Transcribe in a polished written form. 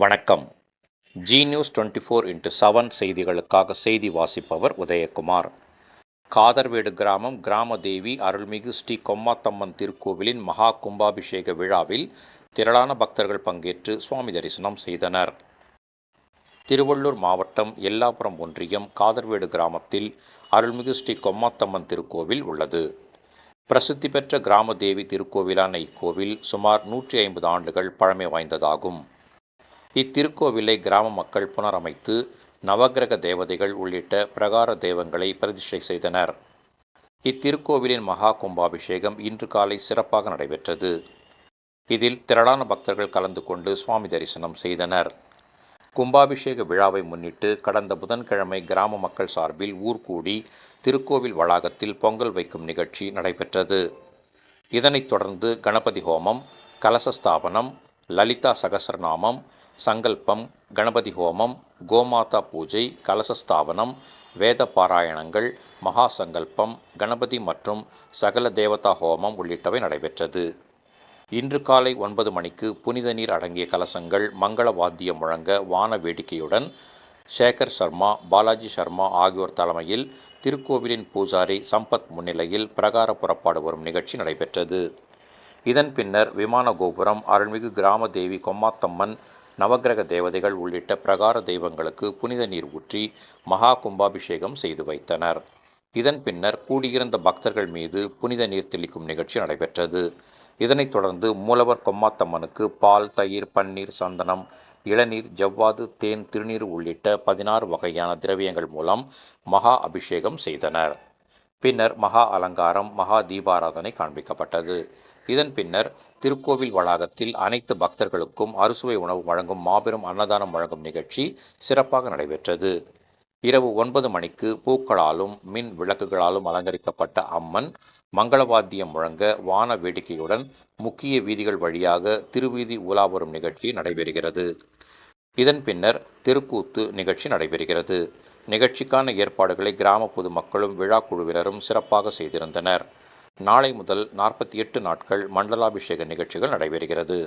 வணக்கம். G news 24x7 செய்திகளுக்காக செய்தி வாசிப்பவர் உதயகுமார். காதர்வேடு கிராமம் கிராம தேவி அருள்மிகு ஸ்ரீ கொம்மாத்தம்மன் திருக்கோவிலின் மகா கும்பாபிஷேக விழாவில் திரளான பக்தர்கள் பங்கேற்று சுவாமி தரிசனம் செய்தனர். திருவள்ளூர் மாவட்டம் எல்லாபுரம் ஒன்றியம் காதர்வேடு கிராமத்தில் அருள்மிகு ஸ்ரீ கொம்மாத்தம்மன் திருக்கோவில் உள்ளது. பிரசித்தி பெற்ற கிராம தேவி திருக்கோவிலான இக்கோவில் சுமார் 150 ஆண்டுகள் பழமை வாய்ந்ததாகும். இத்திருக்கோவிலை கிராம மக்கள் புனரமைத்து நவக்கிரக தேவதைகள் உள்ளிட்ட பிரகார தெய்வங்களை பிரதிஷ்டை செய்தனர். இத்திருக்கோவிலின் மகா கும்பாபிஷேகம் இன்று காலை சிறப்பாக நடைபெற்றது. இதில் திரளான பக்தர்கள் கலந்து கொண்டு சுவாமி தரிசனம் செய்தனர். கும்பாபிஷேக விழாவை முன்னிட்டு கடந்த புதன்கிழமை கிராம மக்கள் சார்பில் ஊர்கூடி திருக்கோவில் வளாகத்தில் பொங்கல் வைக்கும் நிகழ்ச்சி நடைபெற்றது. இதனைத் தொடர்ந்து கணபதி ஹோமம், கலசஸ்தாபனம், லலிதா சகசரநாமம், சங்கல்பம், கணபதி ஹோமம், கோமாதா பூஜை, கலசஸ்தாபனம், வேத பாராயணங்கள், மகா சங்கல்பம், கணபதி மற்றும் சகல தேவதா ஹோமம் உள்ளிட்டவை நடைபெற்றது. இன்று காலை 9 மணிக்கு புனித நீர் அடங்கிய கலசங்கள் மங்கள வாத்தியம் முழங்க வான வேடிக்கையுடன் சேகர் சர்மா, பாலாஜி சர்மா ஆகியோர் தலைமையில் திருக்கோவிலின் பூஜாரி சம்பத் முன்னிலையில் பிரகார புறப்பாடு வரும் நிகழ்ச்சி நடைபெற்றது. இதன் பின்னர் விமான கோபுரம், அருள்மிகு கிராம தேவி கொம்மாத்தம்மன், நவக்கிரக தேவதைகள் உள்ளிட்ட பிரகார தெய்வங்களுக்கு புனித நீர் ஊற்றி மகா கும்பாபிஷேகம் செய்து வைத்தனர். இதன் பின்னர் கூடியிருந்த பக்தர்கள் மீது புனித நீர் தெளிக்கும் நிகழ்ச்சி நடைபெற்றது. இதனைத் தொடர்ந்து மூலவர் கொம்மாத்தம்மனுக்கு பால், தயிர், பன்னீர், சந்தனம், இளநீர், ஜவ்வாது, தேன், திருநீர் உள்ளிட்ட 16 வகையான திரவியங்கள் மூலம் மகா அபிஷேகம் செய்தனர். பின்னர் மகா அலங்காரம், மகா தீபாராதனை காண்பிக்கப்பட்டது. இதன் பின்னர் திருக்கோவில் வளாகத்தில் அனைத்து பக்தர்களுக்கும் அறுசுவை உணவு வழங்கும் மாபெரும் அன்னதானம் வழங்கும் நிகழ்ச்சி சிறப்பாக நடைபெற்றது. இரவு 9 மணிக்கு பூக்களாலும் மின் விளக்குகளாலும் அலங்கரிக்கப்பட்ட அம்மன் மங்களவாத்தியம் முழங்க வான வேடிக்கையுடன் முக்கிய வீதிகள் வழியாக திருவீதி உலா வரும் நிகழ்ச்சி நடைபெறுகிறது. இதன் பின்னர் தெருக்கூத்து நிகழ்ச்சி நடைபெறுகிறது. நிகழ்ச்சிக்கான ஏற்பாடுகளை கிராம பொதுமக்களும் விழா குழுவினரும் சிறப்பாக செய்திருந்தனர். நாளை முதல் 48 நாட்கள் மண்டலாபிஷேக நிகழ்ச்சிகள் நடைபெறுகிறது.